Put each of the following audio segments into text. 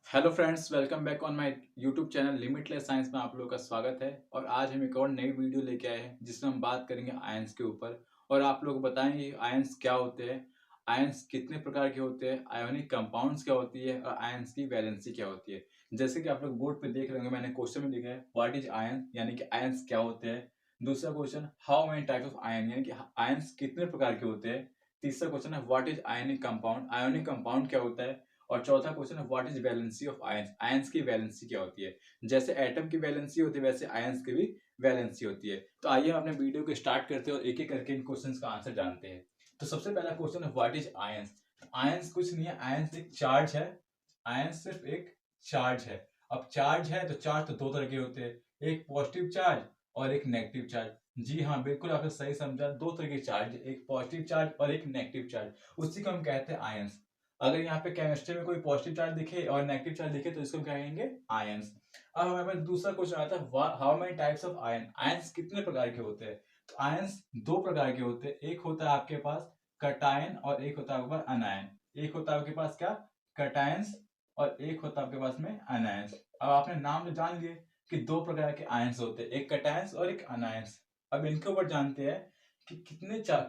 Hello friends, welcome back on my YouTube channel limitless science में आप लोगों का स्वागत है। और आज हम एक और नई वीडियो लेके आए हैं जिसमें हम बात करेंगे आयंस के ऊपर। और आप लोग को बताएंगे आयंस क्या होते हैं, आयंस कितने प्रकार के होते हैं, आयोनिक कंपाउंड्स क्या होती है और आयंस की वैलेंसी क्या होती है। जैसे कि आप लोग बोर्ड पे देख रहे होंगे, मैंने क्वेश्चन में लिखा है व्हाट इज आयन, यानी कि आयंस क्या होते हैं। दूसरा question how many types of ion, यानी कि आयंस कितने प्रकार के होते हैं। तीसरा क्वेश्चन है what is ionic compound, ionic compound क्या होता है। और चौथा क्वेश्चन है what is valency of ions, ions की वैलेंसी क्या होती है। जैसे एटम की वैलेंसी होती है वैसे आयंस की भी वैलेंसी होती है। तो आइए हम अपने वीडियो को स्टार्ट करते हैं और एक एक करके इन क्वेश्चंस का आंसर जानते हैं। तो सबसे पहला क्वेश्चन है व्हाट इज आयंस। आयंस कुछ नहीं है, आयंस एक चार्ज है। आयंस सिर्फ एक चार्ज है। अब चार्ज है तो चार्ज तो दो तरह के होते हैं, एक पॉजिटिव चार्ज और एक नेगेटिव चार्ज। जी हाँ, बिल्कुल आपने सही समझा, दो तरह के चार्ज, एक पॉजिटिव चार्ज और एक नेगेटिव चार्ज, उसी को हम कहते हैं आयंस। अगर यहाँ पे केमिस्ट्री में कोई पॉजिटिव चार्ज दिखे और नेगेटिव चार्ज दिखे तो इसको क्या कहेंगे, आयंस। अब हमारे पास दूसरा क्वेश्चन आता है how many types of ion, ions कितने प्रकार के होते हैं। तो आयंस दो प्रकार के होते हैं, एक होता है आपके पास कटायन और एक होता है आपके पास अनायन। एक होता है आपके पास क्या, कटायंस, और एक होता है आपके पास में अनायंस। अब आपने नाम तो जान लिए कि दो प्रकार के आयंस होते हैं, एक कटायंस और एक अनायंस। अब इनके ऊपर जानते हैं कि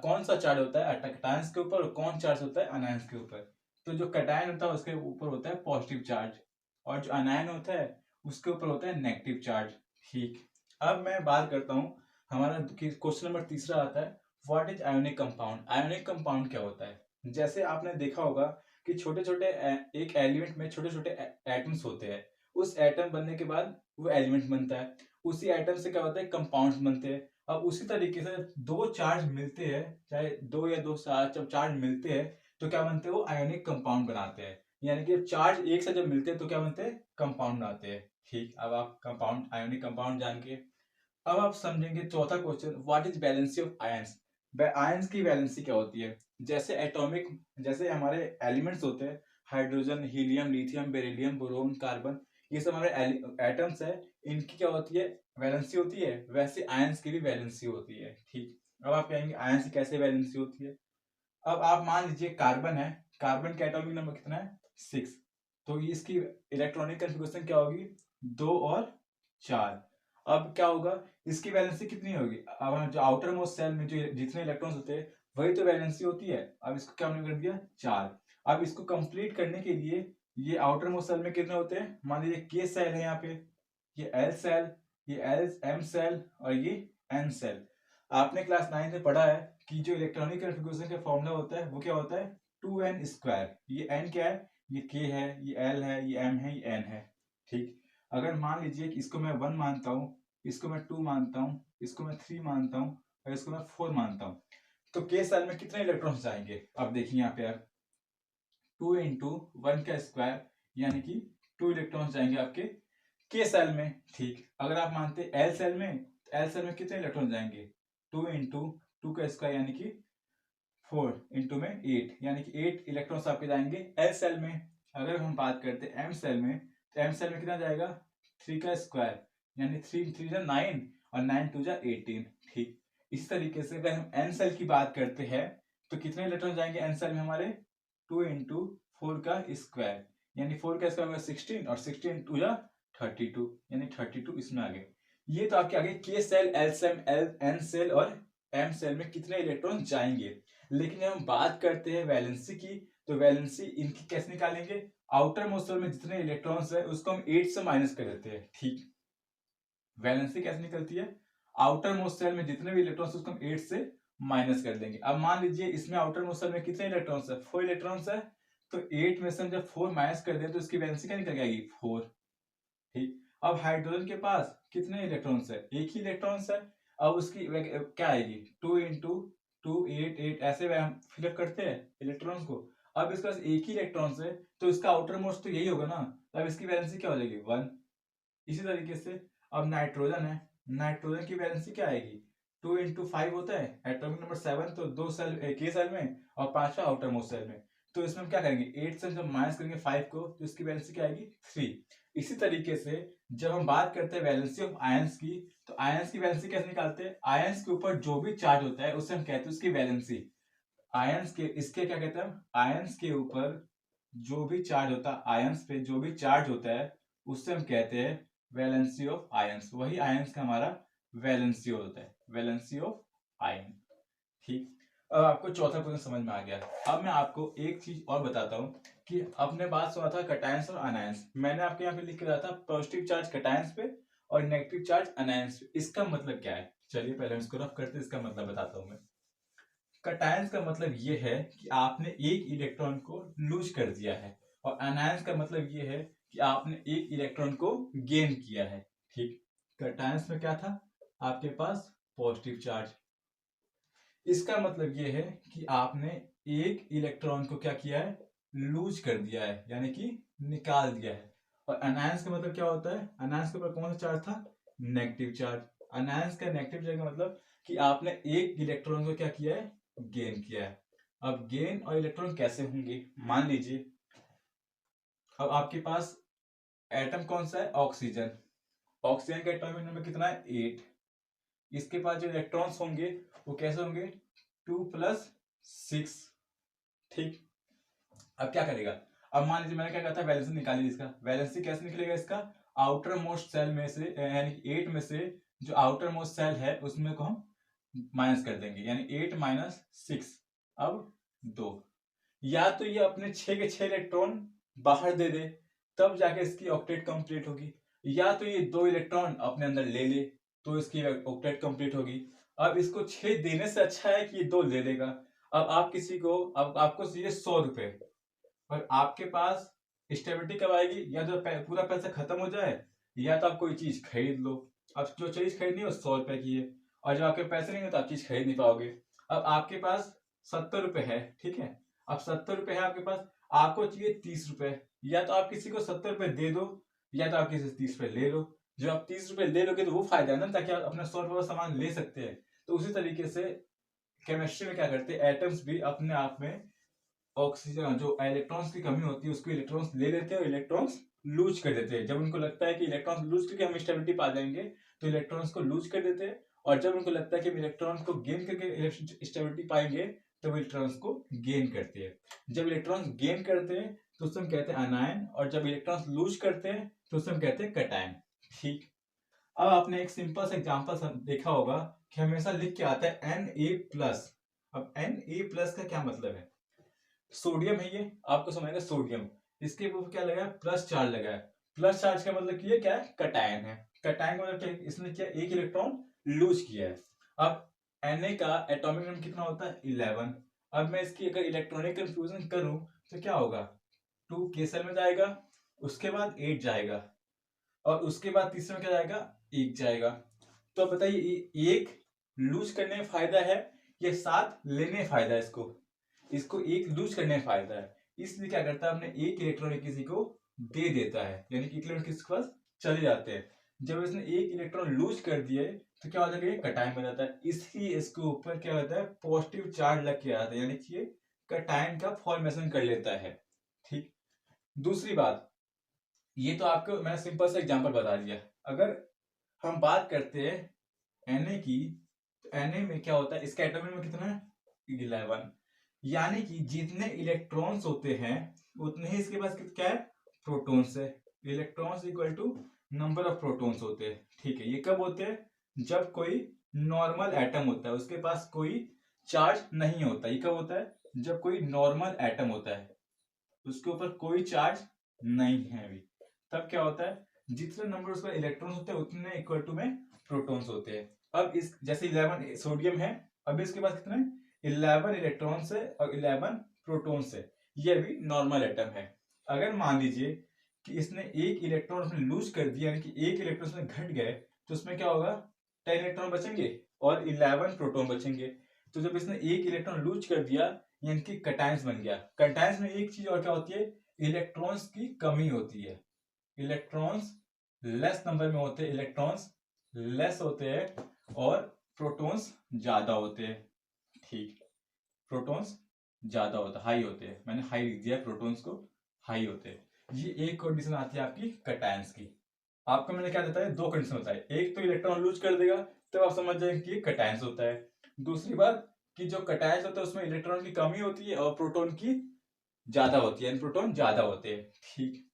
कौन सा चार्ज होता है कटायंस के ऊपर और कौन चार्ज होता है अनायंस के ऊपर। तो जो कटायन होता है उसके ऊपर होता है पॉजिटिव चार्ज और जो अनायन होता है उसके ऊपर होता है नेगेटिव चार्ज। ठीक, अब मैं बात करता हूँ, हमारा क्वेश्चन नंबर तीसरा आता है what is ionic compound, ionic compound क्या होता है। जैसे आपने देखा होगा कि छोटे छोटे एक एलिमेंट में छोटे छोटे एटम्स होते हैं, उस एटम बनने के बाद वो एलिमेंट बनता है, उसी एटम से क्या होता है कंपाउंड्स बनते हैं। अब उसी तरीके से दो चार्ज मिलते हैं, चाहे दो या दो जब चार्ज मिलते हैं तो क्या बनते हैं, वो आयोनिक कंपाउंड बनाते हैं। यानी कि चार्ज एक से जब मिलते हैं तो क्या बनते हैं, कंपाउंड बनाते हैं। ठीक, अब आप कंपाउंड आयोनिक कंपाउंड जान के अब आप समझेंगे चौथा question what is valency of ions, ions की वैलेंसी क्या होती है। जैसे एटॉमिक, जैसे हमारे एलिमेंट्स होते हैं hydrogen, helium, lithium, beryllium, boron, carbon, ये सब हमारे एटम्स है, इनकी क्या होती है, वैलेंसी होती है। वैसे आयंस की भी वैलेंसी होती है। ठीक, अब आप कहेंगे आयंस की कैसे वैलेंसी होती है। अब आप मान लीजिए कार्बन है, कार्बन का एटॉमिक नंबर कितना है, 6। तो ये इसकी इलेक्ट्रॉनिक कन्फिगरेशन क्या होगी, 2 और 4। अब क्या होगा, इसकी वैलेंसी कितनी होगी। अब जो आउटर मोस्ट सेल में जो जितने इलेक्ट्रॉन्स होते हैं वही तो वैलेंसी होती है। अब इसको क्या हमने कर दिया, 4। अब इसको कंप्लीट करने के लिए ये आउटर मोस्ट सेल में कितने होते हैं, मान लीजिए के सेल है यहाँ पे, ये एल सेल, ये एल एम सेल और ये एन सेल। आपने क्लास 9 में पढ़ा है कि जो इलेक्ट्रॉनिक कन्फिगरेशन का फॉर्मूला होता है वो क्या होता है, 2n²। ये n क्या है, ये k है, ये l है, ये m है, ये n है। ठीक, अगर मान लीजिए कि इसको मैं 1 मानता हूँ, इसको मैं 2 मानता हूँ, इसको मैं 3 मानता हूँ और इसको मैं 4 मानता हूँ, तो k सेल में कितने इलेक्ट्रॉन्स जाएंगे। अब देखिए यहाँ पे यार, 2 × 1 का स्क्वायर यानी कि 2 इलेक्ट्रॉन्स जाएंगे आपके के सेल में। ठीक, अगर आप मानते हैं एल सेल में, तो एल सेल में कितने इलेक्ट्रॉन जाएंगे, 2 × 2 का स्क्वायर यानी कि 4 × 8 यानी कि 8 इलेक्ट्रॉन्स आपके जाएंगे एल सेल में। अगर हम बात करते हैं एम सेल में, तो एम सेल में कितना जाएगा, 3 का स्क्वायर यानी 3 × 3 = 9 और 9 × 2 = 18। ठीक, इस तरीके से अगर हम एन सेल की बात करते हैं तो कितने इलेक्ट्रॉन जाएंगे एन सेल में हमारे, 2 × 4 का स्क्वायर यानी 4 का स्क्वायर होगा 16 और 16 × 2 = 32 यानी 32 इसमें आ गए। ये तो आपके आगे K shell, L shell, N shell और एम सेल में कितने इलेक्ट्रॉन जाएंगे। लेकिन जब हम बात करते हैं वैलेंसी की, तो वैलेंसी इनकी कैसे निकालेंगे, आउटर मोस्ट सेल में जितने इलेक्ट्रॉन्स है उसको हम 8 से माइनस कर देते हैं। ठीक, वैलेंसी कैसे निकलती है, आउटर मोस्ट सेल में जितने भी इलेक्ट्रॉन्स उसको हम 8 से माइनस कर देंगे। अब मान लीजिए इसमें आउटर मोस्ट सेल में कितने इलेक्ट्रॉन्स है, 4 इलेक्ट्रॉन्स है, तो 8 में से हम जब 4 माइनस कर दें तो इसकी वैलेंसी क्या निकल जाएगी, 4। ठीक, अब हाइड्रोजन के पास कितने इलेक्ट्रॉन्स है, एक ही इलेक्ट्रॉन्स है। अब उसकी क्या आएगी, 2 × 2 8 8 ऐसे हम फिलअप करते हैं इलेक्ट्रॉन्स को। अब इसके पास एक ही इलेक्ट्रॉन्स है तो इसका आउटर मोस्ट तो यही होगा ना, अब इसकी वैलेंसी क्या हो जाएगी, 1। इसी तरीके से अब नाइट्रोजन है, नाइट्रोजन की वैलेंसी क्या आएगी, 2 × 5 होता है एटॉमिक नंबर 7, तो 2 सेल एक ही सेल में और 5वां आउटर मोस्ट सेल में। तो इसमें हम क्या करेंगे, 8 से जब माइनस करेंगे 5 को तो इसकी वैलेंसी क्या आएगी, 3। इसी तरीके से जब हम बात करते हैं वैलेंसी ऑफ आयंस की, तो आयंस की वैलेंसी कैसे निकालते हैं, आयंस के ऊपर जो भी चार्ज होता है उसे हम कहते हैं उसकी वैलेंसी। आयंस के इसके क्या कहते हैं हम, आयंस के ऊपर जो भी चार्ज होता है आयंस पे, जो भी चार्ज होता है उससे हम कहते हैं वैलेंसी ऑफ आयंस। वही आयंस का हमारा वैलेंसी होता है, वैलेंसी ऑफ आयन। ठीक, अब आपको चौथा क्वेश्चन समझ में आ गया। अब मैं आपको एक चीज और बताता हूँ कि आपने बात सुना था कैटायंस और अनायंस। मैंने आपके यहाँ पे लिख के रहा था पॉजिटिव चार्ज कैटायंस पे और नेगेटिव चार्ज अनायंस पे। इसका मतलब क्या है, चलिए पहले हम इसको रफ करते हैं, इसका मतलब बताता हूँ मैं। कैटायंस का मतलब ये है कि आपने एक इलेक्ट्रॉन को लूज कर दिया है, और अनायंस का मतलब ये है कि आपने एक इलेक्ट्रॉन को गेन किया है। ठीक, कैटायंस में क्या था, आपके पास पॉजिटिव चार्ज, इसका मतलब ये है कि आपने एक इलेक्ट्रॉन को क्या किया है, लूज कर दिया है, यानी कि निकाल दिया है। और अनायंस का मतलब क्या होता है, अनायंस के ऊपर कौन सा चार्ज था, नेगेटिव चार्ज। अनायंस का नेगेटिव चार्ज का मतलब कि आपने एक इलेक्ट्रॉन को क्या किया है, गेन किया है। अब गेन और इलेक्ट्रॉन कैसे होंगे, मान लीजिए अब आपके पास एटम कौन सा है, ऑक्सीजन। ऑक्सीजन का एटॉमिक नंबर कितना है, 8। इसके पास जो इलेक्ट्रॉन्स होंगे वो कैसे होंगे, 2+6। ठीक, अब क्या करेगा, अब मान लीजिए मैंने क्या कहा था, वैलेंसी निकालिए इसका। वैलेंसी कैसे निकलेगा इसका, आउटर मोस्ट सेल में से यानी 8 में से जो आउटर मोस्ट सेल है उसमें को हम माइनस कर देंगे, यानी 8 - 6। अब 2, या तो ये अपने 6 के 6 इलेक्ट्रॉन बाहर दे दे तब जाके इसकी ऑक्टेट कंप्लीट होगी, या तो ये 2 इलेक्ट्रॉन अपने अंदर ले ले तो इसकी ऑक्टेट कंप्लीट होगी। अब इसको 6 देने से अच्छा है कि ये 2 ले लेगा। अब आप किसी को, अब आपको चाहिए 100 रुपए, और आपके पास स्टेबिलिटी कब आएगी, या तो पूरा पैसा खत्म हो जाए या तो आप कोई चीज खरीद लो। अब जो चीज खरीदनी है वो 100 रुपए की है, और जब आपके पैसे नहीं है तो आप चीज खरीद नहीं पाओगे। अब आपके पास 70 रुपए है, ठीक है, अब 70 रुपए है आपके पास, आपको चाहिए 30 रुपए। या तो आप किसी को 70 रुपए दे दो, या तो आप किसी से 30 रुपए ले लो। जो आप 30 रुपए ले लोगे तो वो फायदा है ना, ताकि आप अपना 100 रुपए का सामान ले सकते हैं। तो उसी तरीके से केमिस्ट्री में क्या करते हैं, एटम्स भी अपने आप में ऑक्सीजन जो इलेक्ट्रॉन्स की कमी होती है उसको इलेक्ट्रॉन्स ले लेते हैं और इलेक्ट्रॉन्स लूज कर देते हैं। जब उनको लगता है कि इलेक्ट्रॉन्स लूज करके हम स्टेबिलिटी पा जाएंगे तो इलेक्ट्रॉन्स को लूज कर देते हैं, और जब उनको लगता है कि हम इलेक्ट्रॉन्स को गेन करके स्टेबिलिटी पाएंगे तो वो इलेक्ट्रॉन्स को गेन करते हैं। जब इलेक्ट्रॉन्स गेन करते हैं तो उससे हम कहते हैं अनायन, और जब इलेक्ट्रॉन्स लूज करते हैं तो उससे हम कहते हैं कैटायन। ठीक, अब आपने एक सिंपल सा एग्जांपल देखा होगा कि हमेशा लिख के आता है Na+। अब Na+ का क्या मतलब है, सोडियम है ये, आपको समझेगा सोडियम, इसके ऊपर क्या लगा है, प्लस चार्ज लगा है। प्लस चार्ज का मतलब ये क्या है, कैटायन है। कैटायन का मतलब क्या, इसने क्या एक इलेक्ट्रॉन लूज किया है। अब Na का एटॉमिक नंबर कितना होता है, 11। अब मैं इसकी अगर इलेक्ट्रॉनिक कंफ्यूजन करूं तो क्या होगा, 2 के सेल में जाएगा, उसके बाद 8 जाएगा, और उसके बाद तीसरे में क्या जाएगा, 1 जाएगा। तो अब बताइए एक लूज करने में फायदा है या 7 लेने में फायदा है, इसको इसको एक लूज करने में फायदा है। इसलिए क्या करता है, अपने एक इलेक्ट्रॉन किसी को दे देता है, यानी कि इलेक्ट्रॉन किसके पास चले जाते हैं। जब इसने एक इलेक्ट्रॉन लूज कर दिए तो क्या हो जाएगा, ये कैटायन बन जाता है। इसलिए इसके ऊपर क्या होता है, पॉजिटिव चार्ज लग के आता है, यानी कि ये कैटायन का फॉर्मेशन कर लेता है। ठीक, दूसरी बात, ये तो आपको मैंने सिंपल सा एग्जांपल बता दिया। अगर हम बात करते हैं Na की, तो Na में क्या होता है, इसका एटॉमिक नंबर कितना है, 11। यानी कि जितने इलेक्ट्रॉन्स होते हैं उतने ही इसके पास क्या है, प्रोटॉन्स है। Electrons equal to number of protons होते हैं। ठीक है, ये कब होते हैं, जब कोई नॉर्मल एटम होता है उसके पास कोई चार्ज नहीं होता। ये कब होता है, जब कोई नॉर्मल एटम होता है उसके ऊपर कोई चार्ज नहीं है अभी, तब क्या होता है, जितने नंबर उसका इलेक्ट्रॉन्स होते हैं उतने इक्वल टू में प्रोटॉन्स होते हैं। अब इस जैसे 11 सोडियम है, अब इसके पास कितने 11 इलेक्ट्रॉन्स है और 11 प्रोटॉन्स है, ये भी नॉर्मल एटम है। अगर मान लीजिए कि इसने एक इलेक्ट्रॉन उसमें लूज कर दिया, यानी कि एक इलेक्ट्रॉन उसमें घट गए, तो उसमें क्या होगा, 10 इलेक्ट्रॉन बचेंगे और 11 प्रोटॉन बचेंगे। तो जब इसने एक इलेक्ट्रॉन लूज कर दिया यानी कि कैटायंस बन गया। कैटायंस में एक चीज और क्या होती है, इलेक्ट्रॉन्स की कमी होती है। इलेक्ट्रॉन्स लेस नंबर में होते हैं, इलेक्ट्रॉन्स लेस होते हैं और प्रोटॉन्स ज्यादा होते हैं। ठीक, प्रोटॉन्स ज्यादा होता है, हाई होते हैं, मैंने हाई लिख दिया, प्रोटॉन्स को हाई होते हैं। ये एक कंडीशन आती है आपकी कैटायंस की। आपको मैंने क्या देता है, दो कंडीशन होता है, एक तो इलेक्ट्रॉन लूज कर देगा तब आप समझ जाएंगे कि कैटायंस होता है। दूसरी बात कि जो कैटायंस होता है उसमें इलेक्ट्रॉन की कमी होती है और प्रोटॉन की ज्यादा होती है, प्रोटॉन ज्यादा होते हैं। ठीक,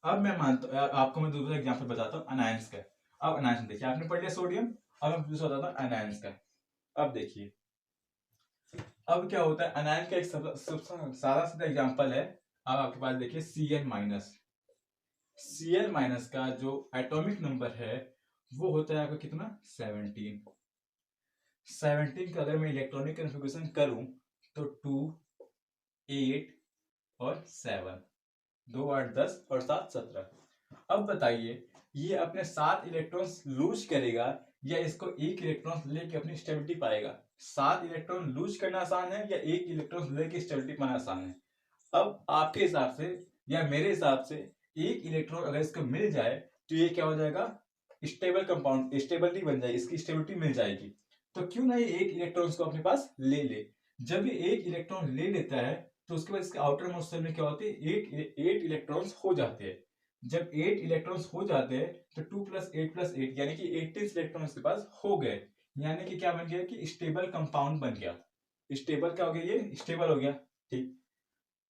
अब मैं मानता आपको मैं दूसरा एग्जांपल बताता हूँ अनायंस का। अब अनायंस देखिए, आपने पढ़ लिया सोडियम, अब मैं दूसरा बताता हूँ अनायंस का। अब देखिए अब क्या होता है, अनायन का एक सादा सीधा एग्जांपल है। अब आपके पास देखिए Cl माइनस, Cl माइनस का जो एटॉमिक नंबर है वो होता है आपका कितना, 17। 17 का अगर मैं इलेक्ट्रॉनिक कन्फिगरेशन करूं तो 2, 8 और 7, 2 8 10 और 7 17। अब बताइए ये अपने 7 इलेक्ट्रॉन्स लूज करेगा या इसको एक इलेक्ट्रॉन लेके अपनी स्टेबिलिटी पाएगा? 7 इलेक्ट्रॉन लूज करना आसान है या एक इलेक्ट्रॉन लेके स्टेबिलिटी पाना आसान है? अब आपके हिसाब से या मेरे हिसाब से एक इलेक्ट्रॉन अगर इसको मिल जाए तो ये क्या हो जाएगा, स्टेबल कंपाउंड, स्टेबिलिटी बन जाएगी, इसकी स्टेबिलिटी मिल जाएगी। तो क्यों ना ये एक इलेक्ट्रॉन को अपने पास ले ले। जब ये एक इलेक्ट्रॉन ले लेता है तो उसके बाद इसके आउटर मोस्ट शेल में क्या होती है, 8 इलेक्ट्रॉन्स हो जाते हैं। जब 8 इलेक्ट्रॉन्स हो जाते हैं तो 2 + 8 यानी कि 18 इलेक्ट्रॉन इसके पास हो गए। यानी कि क्या बन गया कि स्टेबल कंपाउंड बन गया। स्टेबल क्या हो गया, ये स्टेबल हो गया। ठीक,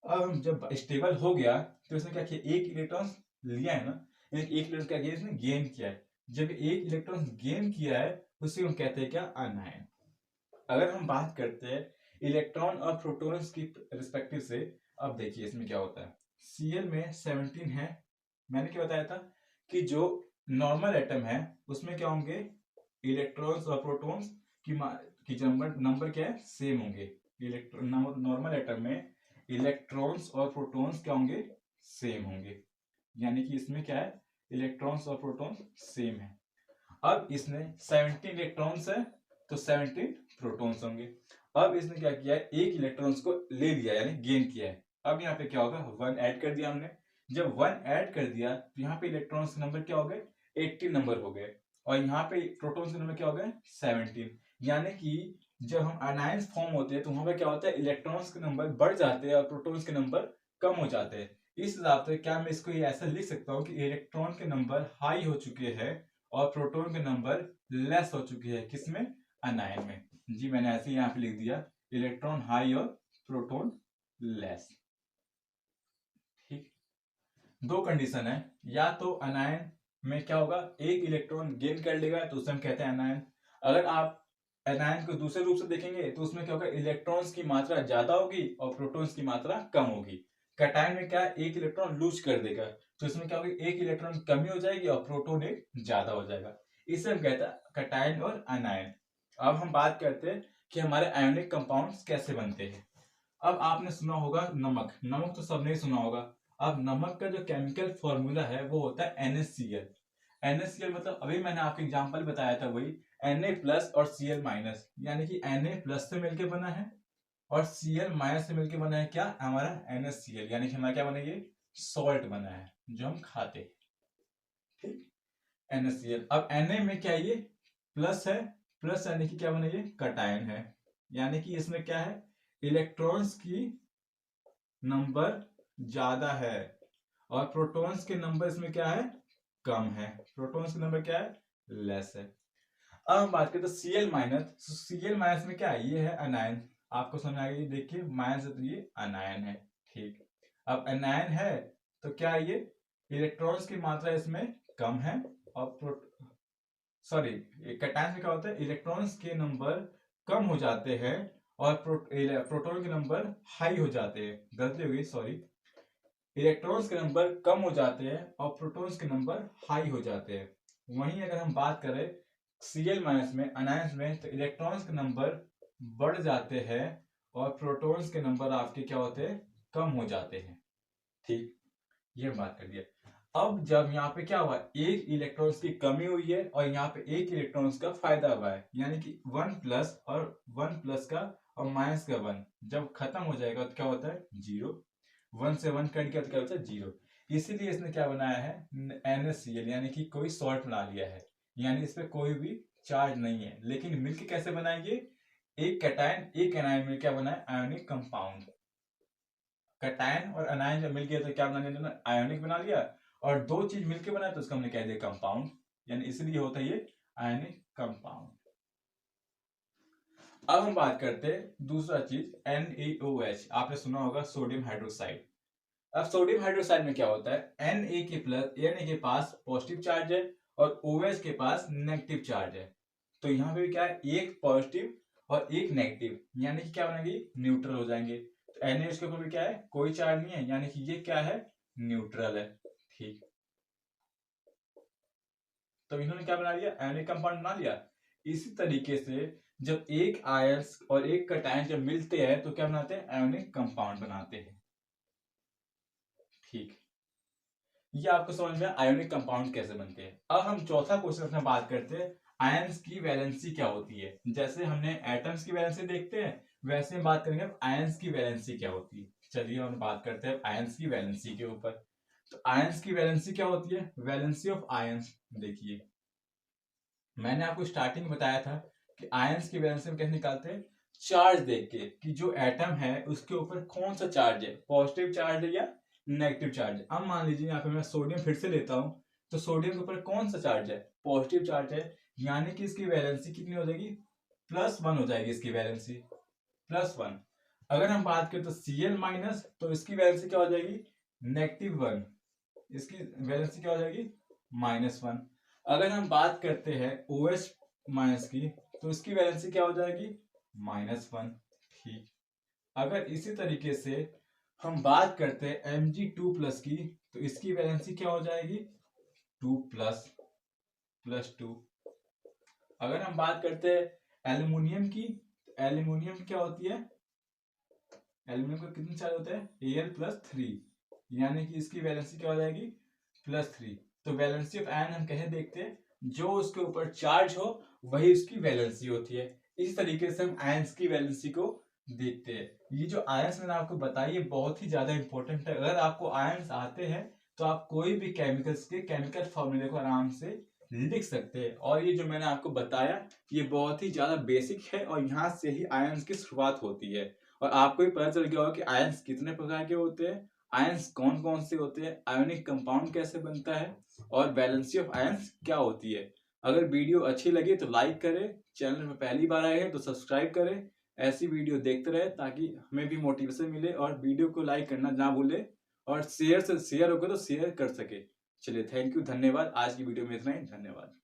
अब हम जब स्टेबल हो गया तो इसने क्या किया, एक इलेक्ट्रॉन लिया है ना, एक इलेक्ट्रॉन क्या किया इसने, गेन किया है। जब एक इलेक्ट्रॉन गेन किया है उसे हम कहते हैं क्या, अनायन। अगर हम बात करते हैं इलेक्ट्रॉन और प्रोटॉन्स की रिस्पेक्टिव से, अब देखिए इसमें क्या होता है। Cl में 17 है, मैंने क्या बताया था कि जो नॉर्मल एटम है उसमें क्या होंगे, इलेक्ट्रॉन्स और प्रोटॉन्स की नंबर क्या है, सेम होंगे। इलेक्ट्रॉन नॉर्मल एटम में इलेक्ट्रॉन्स और प्रोटॉन्स क्या होंगे, सेम होंगे। यानी कि इसमें क्या है, इलेक्ट्रॉन्स और प्रोटॉन्स सेम है। अब इसने 17 इलेक्ट्रॉन्स है तो 17 प्रोटॉन्स होंगे। अब इसने क्या किया है, एक इलेक्ट्रॉन्स को ले लिया यानी गेन किया है। अब यहाँ पे क्या होगा, 1 ऐड कर दिया हमने। जब 1 ऐड कर दिया तो यहाँ पे इलेक्ट्रॉन्स के नंबर क्या हो गए, 18 नंबर हो गए। और यहाँ पे प्रोटॉन्स के नंबर क्या हो गए, 17। यानी कि जब हम अनायंस फॉर्म होते हैं तो वहां पे क्या होता है, इलेक्ट्रॉन्स के नंबर बढ़ जाते हैं और प्रोटॉन्स के नंबर कम हो जाते हैं। इस हिसाब से क्या मैं इसको ये ऐसा लिख सकता हूँ कि इलेक्ट्रॉन के नंबर हाई हो चुके हैं और प्रोटॉन के नंबर लेस हो चुके हैं, किसमें, अनायन में। जी मैंने ऐसे ही यहाँ पे लिख दिया, इलेक्ट्रॉन हाई और प्रोटॉन लेस। ठीक, दो कंडीशन है, या तो अनायन में क्या होगा, एक इलेक्ट्रॉन गेन कर लेगा तो उसे हम कहते हैं अनायन। अगर आप एनायन को दूसरे रूप से देखेंगे तो उसमें क्या होगा, इलेक्ट्रॉन्स की मात्रा ज्यादा होगी और प्रोटॉन्स की मात्रा कम होगी। कटायन में क्या, एक इलेक्ट्रॉन लूज कर देगा तो इसमें क्या होगा, एक इलेक्ट्रॉन कमी हो जाएगी और प्रोटॉन एक ज्यादा हो जाएगा। इसे हम कहते हैं कटायन और अनायन। अब हम बात करते हैं कि हमारे आयोनिक कंपाउंड्स कैसे बनते हैं। अब आपने सुना होगा नमक, नमक तो सबने ही सुना होगा। अब नमक का जो केमिकल फॉर्मूला है वो होता है NaCl। NaCl मतलब अभी मैंने आपको एग्जांपल बताया था वही, Na+ और Cl माइनस, यानी कि Na+ से मिलके बना है और Cl माइनस से मिलके बना है क्या, हमारा NaCl, यानी कि हमारा क्या बना, ये सॉल्ट बना है जो हम खाते हैं। ठीक, NaCl। अब Na में क्या है, ये प्लस है, प्लस यानी कि क्या बना, ये कटायन है। यानी कि इसमें क्या है, इलेक्ट्रॉन्स की नंबर ज्यादा है और प्रोटॉन्स के नंबर इसमें क्या है, कम है। प्रोटॉन्स के नंबर क्या है, लेस है। अब हम बात करते हैं Cl माइनस। Cl माइनस में क्या है, ये है अनायन। आपको समझ आ गई, देखिए माइनस है तो ये अनायन है। ठीक, अब अनायन है तो क्या है, ये इलेक्ट्रॉन्स की मात्रा इसमें कम है और सॉरी, कैटायन में क्या होता है, इलेक्ट्रॉन्स के नंबर कम हो जाते हैं और प्रोटॉन के नंबर हाई हो जाते हैं। गलती हो गई, सॉरी, इलेक्ट्रॉन्स के नंबर कम हो जाते हैं और प्रोटॉन्स के नंबर हाई हो जाते हैं। वहीं अगर हम बात करें Cl माइनस में, अनायंस में, तो इलेक्ट्रॉन्स के नंबर बढ़ जाते हैं और प्रोटॉन्स के नंबर आपके क्या होते हैं, कम हो जाते हैं। ठीक, ये बात कर दिया। अब जब यहाँ पे क्या हुआ, एक इलेक्ट्रॉन्स की कमी हुई है और यहाँ पे एक इलेक्ट्रॉन्स का फायदा हुआ है, यानी कि 1+ और 1+ का और माइनस का 1 जब खत्म हो जाएगा तो क्या होता है, 0। 1 से 1 कट गया तो क्या होता है, 0। इसीलिए इसने क्या बनाया है, NaCl, यानी कि कोई सॉल्ट बना लिया है। यानी इस पे कोई भी चार्ज नहीं है, लेकिन मिलके कैसे बनाएंगे, एक कैटायन एक एनायन में क्या बना है, आयोनिक कंपाउंड। कैटायन और अनायन जब मिल गया तो क्या बना लिया, आयोनिक बना लिया। और दो चीज मिलके बना तो उसको हमने कह दिया कंपाउंड, यानी इसलिए होता है ये आयोनिक कंपाउंड। अब हम बात करते हैं दूसरा चीज NaOH। आपने सुना होगा सोडियम हाइड्रोक्साइड। अब सोडियम हाइड्रोक्साइड में क्या होता है, Na के पास पॉजिटिव चार्ज है और OH के पास नेगेटिव चार्ज है। तो यहाँ पे क्या है, एक पॉजिटिव और एक नेगेटिव, यानी कि क्या बनेगी, न्यूट्रल हो जाएंगे। तो NaOH के ऊपर भी क्या है, कोई चार्ज नहीं है, यानी कि ये क्या है, न्यूट्रल है। ठीक, तो इन्होंने क्या बना लिया, आयनिक कंपाउंड बना लिया। इसी तरीके से जब एक आयंस और एक कैटायन जब मिलते हैं तो क्या बनाते हैं, आयनिक कंपाउंड बनाते हैं। ठीक, ये आपको समझ में आयोनिक कंपाउंड कैसे बनते हैं। अब हम चौथा क्वेश्चन अपना बात करते हैं, आयंस की वैलेंसी क्या होती है। जैसे हमने एटम्स की वैलेंसी देखते हैं, वैसे हम बात करेंगे आयंस की वैलेंसी क्या होती है। चलिए हम बात करते हैं आयंस की वैलेंसी के ऊपर। तो आयंस की वैलेंसी क्या होती है, वैलेंसी ऑफ आयंस। देखिए मैंने आपको स्टार्टिंग में बताया था कि आयंस की वैलेंसी हम कैसे निकालते हैं, चार्ज देख के कि जो एटम है उसके ऊपर कौन सा चार्ज है, पॉजिटिव चार्ज है या नेगेटिव चार्ज है। अब मान लीजिए यहाँ पे मैं सोडियम फिर से लेता हूँ, तो सोडियम के ऊपर कौन सा चार्ज है, पॉजिटिव चार्ज है, यानी कि इसकी वैलेंसी कितनी हो जाएगी, +1 हो जाएगी इसकी वैलेंसी, +1। अगर हम बात करें तो Cl माइनस, तो इसकी वैलेंसी क्या हो जाएगी, -1, इसकी वैलेंसी क्या हो जाएगी, -1। अगर हम बात करते हैं OH माइनस की, तो इसकी वैलेंसी क्या हो जाएगी, -1। ठीक, अगर इसी तरीके से हम बात करते हैं Mg2+ की, तो इसकी वैलेंसी क्या हो जाएगी, 2++2। अगर हम बात करते हैं एल्युमिनियम की, तो एल्युमिनियम क्या होती है, एल्युमिनियम का कितने चार्ज होता है, Al+3, यानी कि इसकी वैलेंसी क्या हो जाएगी, +3। तो वैलेंसी ऑफ आयन हम कैसे देखते हैं, जो उसके ऊपर चार्ज हो वही उसकी वैलेंसी होती है। इस तरीके से हम आयंस की वैलेंसी को देखते हैं। ये जो आयंस मैंने आपको बताई है बहुत ही ज्यादा इंपॉर्टेंट है। अगर आपको आयंस आते हैं तो आप कोई भी केमिकल्स के केमिकल फॉर्मूले को आराम से लिख सकते हैं। और ये जो मैंने आपको बताया ये बहुत ही ज्यादा बेसिक है और यहाँ से ही आयंस की शुरुआत होती है। और आपको भी पता चल गया होगा कि आयंस कितने प्रकार के होते हैं, आयंस कौन कौन से होते हैं, आयोनिक कंपाउंड कैसे बनता है और वैलेंसी ऑफ आयंस क्या होती है। अगर वीडियो अच्छी लगी तो लाइक करें, चैनल में पहली बार आए हैं तो सब्सक्राइब करें। ऐसी वीडियो देखते रहे ताकि हमें भी मोटिवेशन मिले, और वीडियो को लाइक करना ना भूले, और शेयर से शेयर होगा तो शेयर कर सके। चलिए, थैंक यू, धन्यवाद। आज की वीडियो में इतना ही, धन्यवाद।